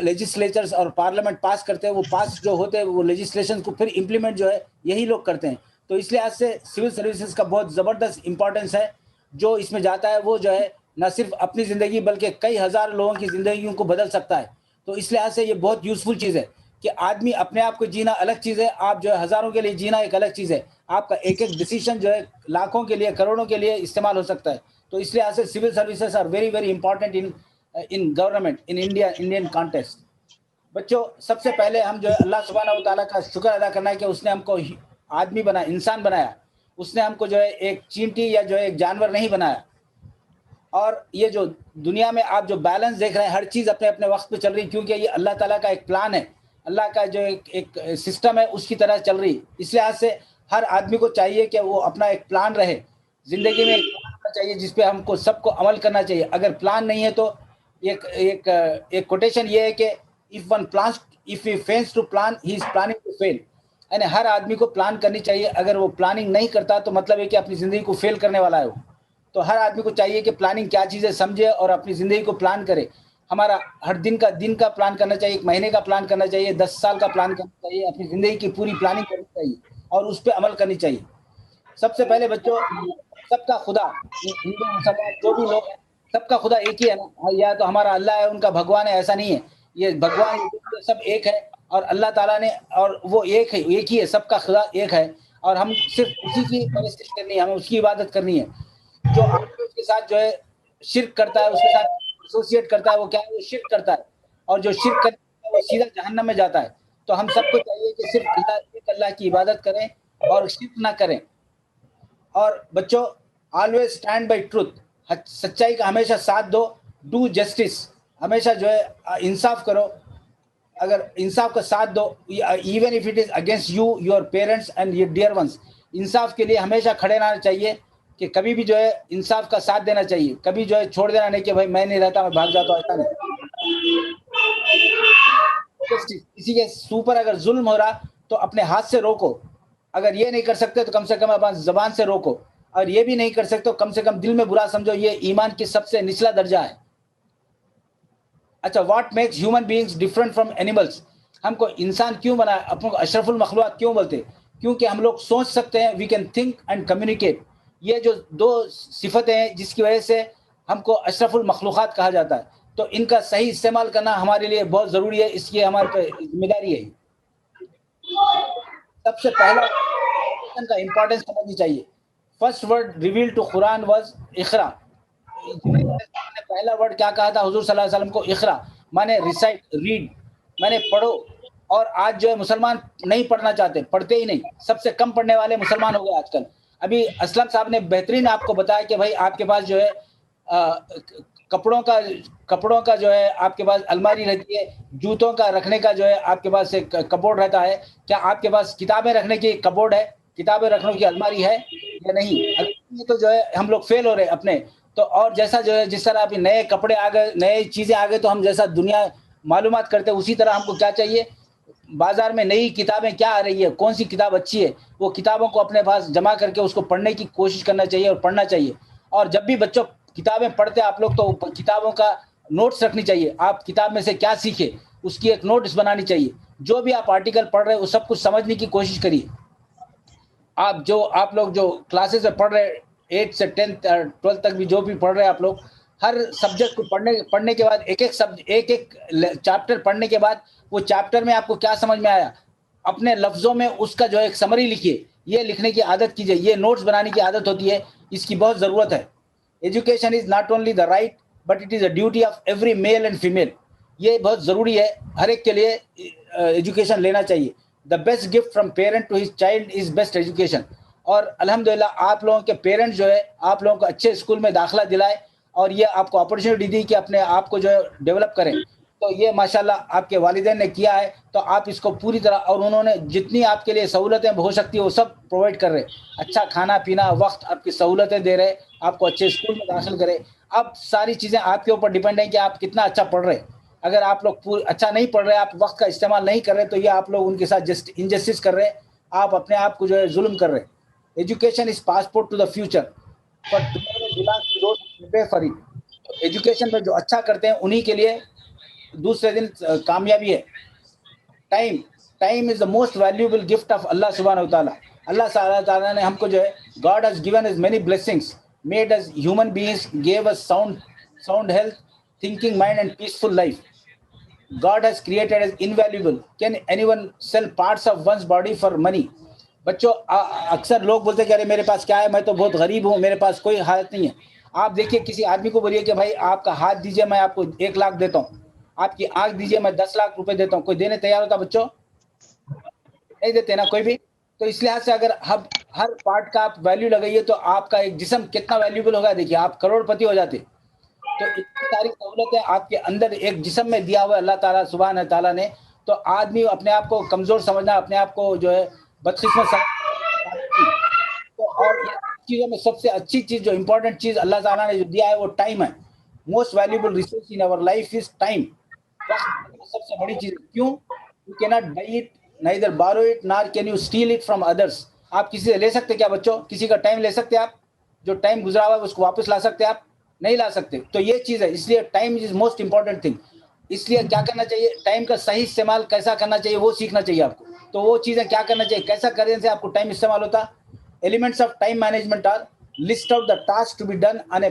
लेजिस्लेचर्स और पार्लियामेंट पास करते हैं. वो पास जो होते हैं वो लेजिस्लेशन को फिर इम्प्लीमेंट जो है यही लोग करते हैं. तो इसलिए आज से सिविल सर्विसेज का बहुत ज़बरदस्त इंपॉर्टेंस है. जो इसमें जाता है वो जो है न सिर्फ अपनी ज़िंदगी बल्कि कई हज़ार लोगों की ज़िंदगियों को बदल सकता है. तो इसलिए आज से ये बहुत यूज़फुल चीज़ है कि आदमी अपने आप को जीना अलग चीज़ है, आप जो है हज़ारों के लिए जीना एक अलग चीज़ है. आपका एक एक डिसीजन जो है लाखों के लिए, करोड़ों के लिए इस्तेमाल हो सकता है. तो इसलिए आज से civil services are very very important in government, in Indian context. बच्चों सबसे पहले हम जो है अल्लाह सुब्हानहू व तआला का शुक्र अदा करना है कि उसने हमको आदमी बनाया, इंसान बनाया. उसने हमको जो है एक चींटी या जो है एक जानवर नहीं बनाया. और ये जो दुनिया में आप जो बैलेंस देख रहे हैं, हर चीज़ अपने अपने वक्त पे चल रही, क्योंकि ये अल्लाह ताला का एक प्लान है, अल्लाह का जो एक सिस्टम है उसकी तरह चल रही. इसलिए आज से हर आदमी को चाहिए कि वो अपना एक प्लान रहे ज़िंदगी में, एक प्लान होना चाहिए जिस पे हमको सबको अमल करना चाहिए. अगर प्लान नहीं है तो एक कोटेशन ये है कि if he fails to plan he is planning to fail. यानी हर आदमी को प्लान करनी चाहिए. अगर वो प्लानिंग नहीं करता तो मतलब है कि अपनी ज़िंदगी को फेल करने वाला है वो. तो हर आदमी को चाहिए कि प्लानिंग क्या चीज़ है समझे और अपनी ज़िंदगी को प्लान करे. हमारा हर दिन का प्लान करना चाहिए, एक महीने का प्लान करना चाहिए, 10 साल का प्लान करना चाहिए. अपनी ज़िंदगी की पूरी प्लानिंग करनी चाहिए और उस पर अमल करनी चाहिए. सबसे पहले बच्चों, सबका खुदा, हिंदू मुसलमान जो भी लोग हैं, सबका खुदा एक ही है ना. या तो हमारा अल्लाह है, उनका भगवान है, ऐसा नहीं है. ये भगवान सब एक है और अल्लाह ताला ने, और वो एक है, एक ही है, सबका खुदा एक है. और हम सिर्फ उसी की परस्तिश करनी है, हमें उसकी इबादत करनी है. जो आपके उसके साथ जो है शिर्क करता है उसके साथ एसोसिएट करता है, वो क्या है, वो शिर्क करता है, और जो शिर्क करता है वो सीधा जहन्नम में जाता है। तो हम सबको चाहिए कि सिर्फ एक अल्लाह की इबादत करें और शिर्क ना करें। और बच्चों, ऑलवेज स्टैंड बाय ट्रूथ, सच्चाई का हमेशा साथ दो, डू जस्टिस, हमेशा जो है इंसाफ करो। अगर इंसाफ का साथ दो, even if it is against you, your parents and your dear ones, इंसाफ के लिए हमेशा खड़े रहना चाहिए, कि कभी भी जो है इंसाफ का साथ देना चाहिए, कभी जो है छोड़ देना नहीं कि भाई मैं नहीं रहता, मैं भाग जाता हूँ, ऐसा नहीं। किसी के ऊपर अगर जुल्म हो रहा तो अपने हाथ से रोको, अगर ये नहीं कर सकते तो कम से कम अपनी जबान से रोको, और ये भी नहीं कर सकते तो कम से कम दिल में बुरा समझो, ये ईमान की सबसे निचला दर्जा है। अच्छा, what makes human beings different from animals, हमको इंसान क्यों बनाया, अपने को अशरफुल मखलूक़ात क्यों बोलते, क्योंकि हम लोग सोच सकते हैं, we can think and communicate. ये जो दो सिफतें हैं जिसकी वजह से हमको अशरफुल मखलूक़ात कहा जाता है, तो इनका सही इस्तेमाल करना हमारे लिए बहुत ज़रूरी है, इसकी हमारे पे जिम्मेदारी है। सबसे पहला का इम्पोर्टेंस समझनी चाहिए। First word revealed to Quran was इकरा। पहला वर्ड क्या कहा था हुजूर सल्लल्लाहु अलैहि वसल्लम को, इकरा, माने रिसाइट, रीड, माने पढ़ो। और आज जो है मुसलमान नहीं पढ़ना चाहते, पढ़ते ही नहीं, सबसे कम पढ़ने वाले मुसलमान हो गए आजकल। अभी असलम साहब ने बेहतरीन आपको बताया कि भाई आपके पास जो है कपड़ों का जो है आपके पास अलमारी रहती है, जूतों का रखने का जो है आपके पास एक कपबोर्ड रहता है। क्या आपके पास किताबें रखने की कपबोर्ड है, किताबें रखने की अलमारी है या नहीं? अगर तो जो है हम लोग फेल हो रहे हैं अपने। तो और जैसा जो है जिस तरह अभी नए कपड़े आ गए, नई चीज़ें आ गई, तो हम जैसा दुनिया मालूमात करते हैं, उसी तरह हमको क्या चाहिए, बाजार में नई किताबें क्या आ रही है, कौन सी किताब अच्छी है, वो किताबों को अपने पास जमा करके उसको पढ़ने की कोशिश करना चाहिए और पढ़ना चाहिए। और जब भी बच्चों किताबें पढ़ते हैं आप लोग, तो किताबों का नोट्स रखनी चाहिए, आप किताब में से क्या सीखे उसकी एक नोट्स बनानी चाहिए। जो भी आप आर्टिकल पढ़ रहे हैं वो सब कुछ समझने की कोशिश करिए। आप लोग जो क्लासेस में पढ़ रहे हैं 8 से 10 12 तक भी जो भी पढ़ रहे हैं आप लोग, हर सब्जेक्ट को पढ़ने के बाद एक चैप्टर पढ़ने के बाद वो चैप्टर में आपको क्या समझ में आया, अपने लफ्जों में उसका जो है एक समरी लिखिए। ये लिखने की आदत कीजिए, ये नोट्स बनाने की आदत होती है, इसकी बहुत ज़रूरत है। Education is not only the right but it is a duty of every male and female. ये बहुत ज़रूरी है, हर एक के लिए एजुकेशन लेना चाहिए। The best gift from parent to his child is best education. और अल्हम्दुलिल्लाह आप लोगों के पेरेंट्स जो है आप लोगों को अच्छे स्कूल में दाखिला दिलाए और ये आपको अपॉर्चुनिटी दी कि अपने आप को जो है डेवलप करें। तो ये माशाल्लाह आपके वालिदैन ने किया है, तो आप इसको पूरी तरह, और उन्होंने जितनी आपके लिए सहूलतें हो सकती है वो सब प्रोवाइड कर रहे, अच्छा खाना पीना, वक्त, आपकी सहूलतें दे रहे, आपको अच्छे स्कूल में दाखिल करे। अब सारी चीज़ें आपके ऊपर डिपेंड है कि आप कितना अच्छा पढ़ रहे। अगर आप लोग अच्छा नहीं पढ़ रहे, आप वक्त का इस्तेमाल नहीं कर रहे, तो ये आप लोग उनके साथ जस्ट इनजस्टिस कर रहे, आप अपने आप को जो है जुल्म कर रहे। Education is passport to the future for for it. Education में जो अच्छा करते हैं उन्हीं के लिए दूसरे दिन कामयाबी है। Time is the most valuable gift of Allah सुब्हानहू व तआला। अल्लाह सुब्हानहू व तआला ने हमको जो है, God has given us many blessings, made us human beings, give us sound health, thinking mind and peaceful life. God has created as invaluable. Can anyone sell parts of one's body for money? बच्चों, अक्सर लोग बोलते हैं कि अरे मेरे पास क्या है, मैं तो बहुत गरीब हूँ, मेरे पास कोई हालत नहीं है। आप देखिए, किसी आदमी को बोलिए कि भाई आपका हाथ दीजिए, मैं आपको 1 लाख देता हूँ, आपकी आंख दीजिए, मैं 10 लाख रुपए देता हूँ, कोई देने तैयार होता? बच्चों नहीं देते ना कोई भी। तो इस लिहाज से अगर हर पार्ट का आप वैल्यू लगाइए तो आपका एक जिस्म कितना वैल्यूबल होगा, देखिए आप करोड़पति हो जाते। तो इतनी सारी सहूलतें आपके अंदर एक जिस्म में दिया हुआ अल्लाह ताला सुब्हान ताला ने, तो आदमी अपने आप को कमज़ोर समझना, अपने आप को जो है बदकिस्मत समझना। तो और चीज़ों में सबसे अच्छी चीज़, जो इम्पोर्टेंट चीज़ अल्लाह ताला ने जो दिया है वो टाइम है। Most valuable resource in our life is time. सबसे बड़ी चीज़, क्यों? You can not buy it, neither borrow it, nor can you steal it from others. आप किसी से ले सकते क्या बच्चों? किसी का टाइम ले सकते आप? जो टाइम गुजरा हुआ है उसको वापस ला सकते आप? नहीं ला सकते। तो ये चीज़ है, इसलिए time is most important thing. इसलिए क्या करना चाहिए, टाइम का सही इस्तेमाल कैसा करना चाहिए वो सीखना चाहिए आपको। तो वो चीज़ें क्या करना चाहिए, कैसा करने से आपको टाइम इस्तेमाल होता। Elements of time management are list out the task to be done on a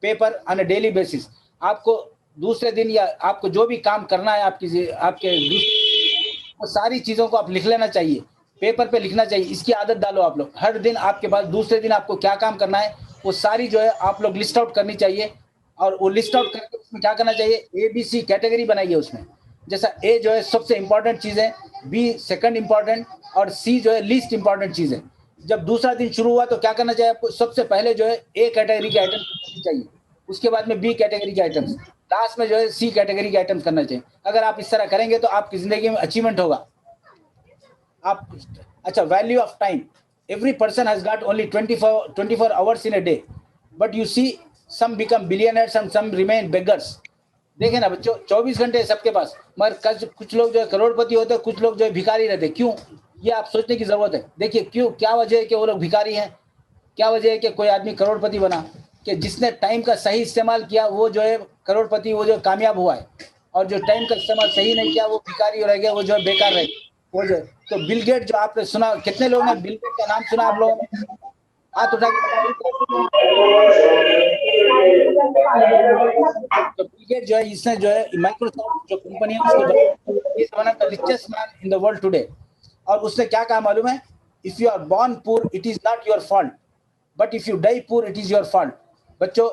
paper on a daily basis. आपको दूसरे दिन या आपको जो भी काम करना है आपके वो सारी चीज़ों को आप लिख लेना चाहिए, पेपर पे लिखना चाहिए। इसकी आदत डालो आप लोग, हर दिन आपके पास दूसरे दिन आपको क्या काम करना है वो सारी जो है आप लोग लिस्ट आउट करनी चाहिए। और वो लिस्ट आउट करके उसमें क्या करना चाहिए, ए बी सी कैटेगरी बनाइए उसमें। जैसा ए जो है सबसे इंपॉर्टेंट चीज है, बी सेकंड इंपॉर्टेंट और सी जो है लीस्ट इंपॉर्टेंट चीज है। जब दूसरा दिन शुरू हुआ तो क्या करना चाहिए आपको, सबसे पहले जो है ए कैटेगरी के आइटम चाहिए, उसके बाद में बी कैटेगरी के आइटम्स, लास्ट में जो है सी कैटेगरी के आइटम्स करना चाहिए। अगर आप इस तरह करेंगे तो आपकी जिंदगी में अचीवमेंट होगा। आप अच्छा, value of time, every person has got only 24 hours in a day, but you see some become billionaires and some remain beggars. देखे ना बच्चों, 24 घंटे सबके पास, मगर कुछ लोग जो है करोड़पति होते हैं, कुछ लोग जो है भिखारी रहते हैं। क्यों, ये आप सोचने की जरूरत है। देखिए क्यों, क्या वजह है कि वो लोग भिखारी हैं, क्या वजह है कि कोई आदमी करोड़पति बना, कि जिसने टाइम का सही इस्तेमाल किया वो जो है करोड़पति, वो जो कामयाब हुआ है, और जो टाइम का इस्तेमाल सही नहीं किया वो भिखारी रह गया, वो जो है बेकार रह गया। वो जो तो बिल गेट जो आपने सुना, कितने लोगों ने बिल गेट का नाम सुना आप लोगों ने? हाथ उठा के। तो बिल गेट जो है, इसने जो है माइक्रोसॉफ्ट जो कंपनी है उसको, is one of the richest man in the world today. और उसने क्या कहा मालूम है, if you are born poor it is not your fault, but if you die poor it is your fault. बच्चों,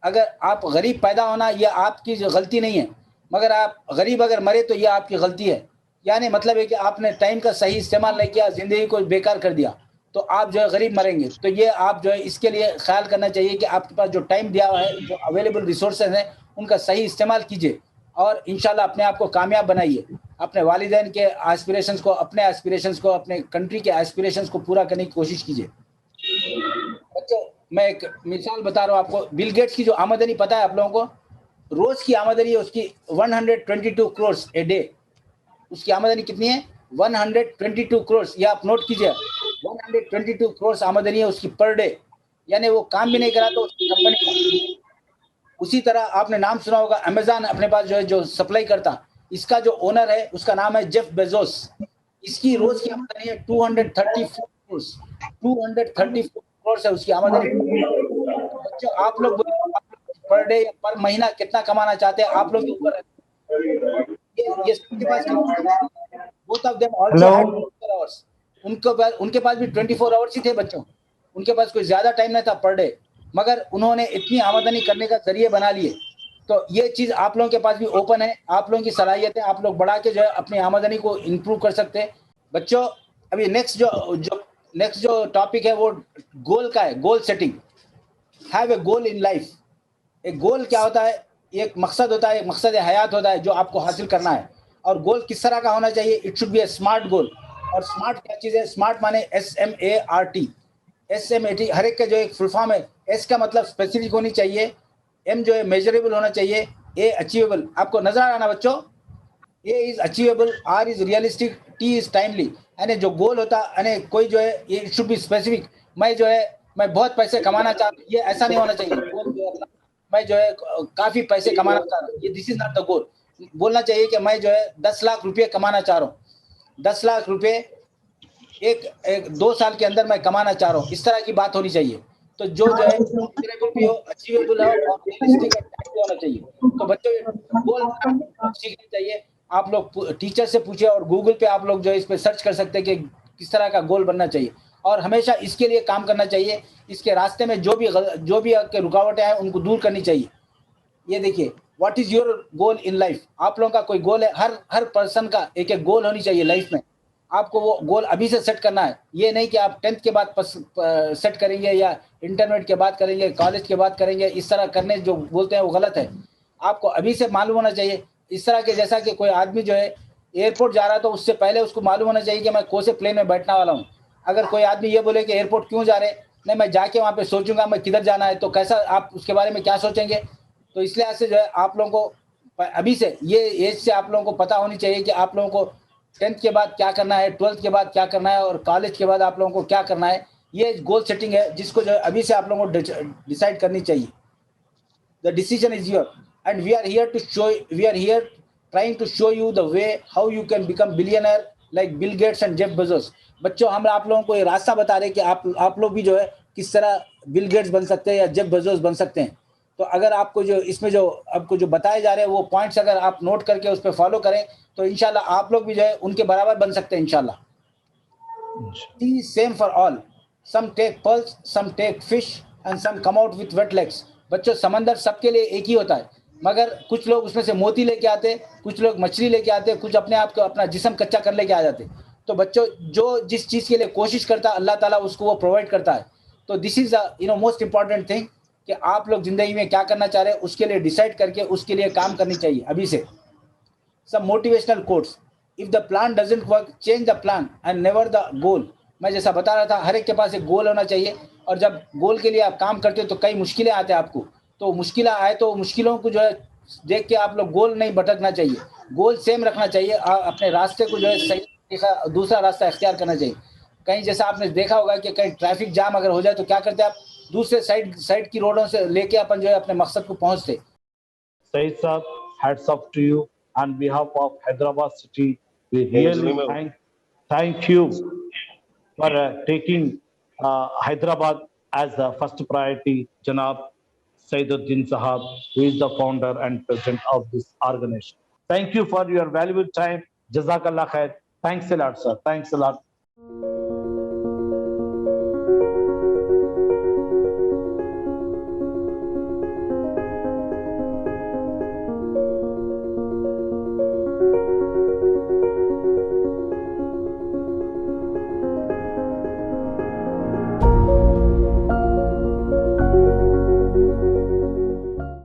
अगर आप गरीब पैदा होना ये आपकी जो गलती नहीं है, मगर आप गरीब अगर मरे तो ये आपकी गलती है। यानी मतलब है कि आपने टाइम का सही इस्तेमाल नहीं किया, जिंदगी को बेकार कर दिया, तो आप जो है गरीब मरेंगे। तो ये आप जो है इसके लिए ख्याल करना चाहिए कि आपके पास जो टाइम दिया हुआ है, जो अवेलेबल रिसोर्सेज हैं, उनका सही इस्तेमाल कीजिए और इंशाल्लाह अपने आप को कामयाब बनाइए। अपने वालिदैन के एस्पिरेशंस को, अपने एस्पिरेशंस को, अपने कंट्री के एस्पिरेशंस को पूरा करने की कोशिश कीजिए। बच्चों, मैं एक मिसाल बता रहा हूँ आपको। बिल गेट्स की जो आमदनी पता है आप लोगों को? रोज की आमदनी है उसकी 122 करोड़ ए डे। उसकी आमदनी कितनी है? 122 करोड़। ये आप नोट कीजिए, 122 करोड़ आमदनी है उसकी पर डे। यानी वो काम भी नहीं करा तो उसकी कंपनी। उसी तरह आपने नाम सुना होगा, अमेजॉन अपने पास जो है जो सप्लाई करता, इसका जो ओनर है उसका नाम है जेफ बेजोस। इसकी रोज की आमदनी है 234 करोड़। 234 करोड़ है उसकी आमदनी। बच्चों, आप लोग पर डे या पर महीना कितना कमाना चाहते हैं, आप लोग के ऊपर है। ये सबके पास both of them also had 24 hours। उनके पास भी 24 आवर्स ही थे बच्चों। उनके पास कोई ज्यादा टाइम नहीं था पर डे, मगर उन्होंने इतनी आमदनी करने का जरिए बना लिए। तो ये चीज आप लोगों के पास भी ओपन है, आप लोगों की सलाहियत है, आप लोग बढ़ा के जो है अपनी आमदनी को इंप्रूव कर सकते हैं। बच्चों, अभी नेक्स्ट जो टॉपिक है वो गोल का है, goal setting. Have a goal in life. एक गोल क्या होता है? एक मकसद होता है, एक मकसद हयात होता है जो आपको हासिल करना है। और गोल किस तरह का होना चाहिए? It should be A smart गोल। और स्मार्ट क्या चीज़ है? स्मार्ट माने SMART। SMAT हर एक का जो एक फुल फॉर्म है। एस का मतलब स्पेसिफिक होनी चाहिए, एम जो है मेजरेबल होना चाहिए, ए अचीवेबल। आपको नजर आ रहा ना बच्चों? A is achievable, R is realistic, T is timely. यानी जो गोल होता है, कोई जो है ये इट शुड बी स्पेसिफिक। मैं बहुत पैसे कमाना चाहता हूँ, ये ऐसा नहीं होना चाहिए। गोल जो है मैं जो है काफी पैसे कमाना चाह रहा हूँ, ये this is not the goal. बोलना चाहिए कि मैं जो है 10 लाख रुपए कमाना चाह रहा हूँ। 10 लाख रुपए एक 2 साल के अंदर मैं कमाना चाह रहा हूँ, इस तरह की बात होनी चाहिए। तो जो है भी हो, अचीवेबल हो और रियलिस्टिक होना चाहिए। तो बच्चों गोल सीखना चाहिए। आप लोग टीचर से पूछे और गूगल पे आप लोग जो है इस पे सर्च कर सकते हैं कि किस तरह का गोल बनना चाहिए, और हमेशा इसके लिए काम करना चाहिए। इसके रास्ते में जो भी रुकावटें हैं उनको दूर करनी चाहिए। ये देखिए, what is your goal in life? आप लोगों का कोई गोल है? हर पर्सन का एक एक गोल होनी चाहिए लाइफ में। आपको वो गोल अभी से सेट करना है। ये नहीं कि आप 10th के बाद सेट करेंगे या इंटरमीडिएट के बाद करेंगे, कॉलेज के बाद करेंगे। इस तरह करने जो बोलते हैं वो गलत है। आपको अभी से मालूम होना चाहिए। इस तरह के जैसा कि कोई आदमी जो है एयरपोर्ट जा रहा है तो उससे पहले उसको मालूम होना चाहिए कि मैं कौन से प्लेन में बैठने वाला हूँ। अगर कोई आदमी ये बोले कि एयरपोर्ट क्यों जा रहे हैं, नहीं मैं जाके वहाँ पे सोचूंगा मैं किधर जाना है, तो कैसा आप उसके बारे में क्या सोचेंगे? तो इसलिए ऐसे जो है आप लोगों को अभी से ये एज से आप लोगों को पता होनी चाहिए कि आप लोगों को 10th के बाद क्या करना है, 12th के बाद क्या करना है और कॉलेज के बाद आप लोगों को क्या करना है। ये गोल सेटिंग है जिसको जो है अभी से आप लोगों को डिसाइड करनी चाहिए। The decision is your and we are here trying to show you the way how you can become billionaire like Bill Gates and Jeff Bezos। बच्चों, हम आप लोगों को ये रास्ता बता रहे हैं कि आप लोग भी जो है किस तरह बिल गेट्स बन सकते हैं या जेफ बेजोस बन सकते हैं। तो अगर आपको जो इसमें जो आपको जो बताए जा रहे हैं वो पॉइंट्स अगर आप नोट करके उस पर फॉलो करें तो इंशाल्लाह आप लोग भी जो है उनके बराबर बन सकते हैं इंशाल्लाह। Same for all, some take pearls, some take fish and some come out with wet legs। बच्चों समंदर सबके लिए एक ही होता है, मगर कुछ लोग उसमें से मोती लेके आते, कुछ लोग मछली लेके आते, कुछ अपने आप को अपना जिस्म कच्चा कर लेके आ जाते। तो बच्चों जो जिस चीज के लिए कोशिश करता है अल्लाह ताला उसको वो प्रोवाइड करता है। तो this is most important thing कि आप लोग जिंदगी में क्या करना चाह रहे हैं उसके लिए डिसाइड करके उसके लिए काम करनी चाहिए अभी से। सब motivational quotes, if the plan doesn't work change the plan and never the goal. मैं जैसा बता रहा था, हर एक के पास एक गोल होना चाहिए, और जब गोल के लिए आप काम करते हो तो कई मुश्किलें आते हैं आपको, तो मुश्किलें आए तो मुश्किलों को जो है देख के आप लोग गोल नहीं भटकना चाहिए, गोल सेम रखना चाहिए, अपने रास्ते को जो है सही दूसरा रास्ता इख्तियार करना चाहिए। कहीं जैसा आपने देखा होगा कि कहीं ट्रैफिक जाम अगर हो जाए तो क्या करते हैं आप, दूसरे साइड की रोडों से लेके अपन जो है अपने मकसद को पहुंचते। Said sir, hats off to you. On behalf of Hyderabad city, we really thank you for taking Hyderabad as the first priority, Janab Saiduddin Sahab, who is the founder and president of this organization. Thank you for your valuable time. Jazakallah khair. Thanks a lot, sir. Thanks a lot.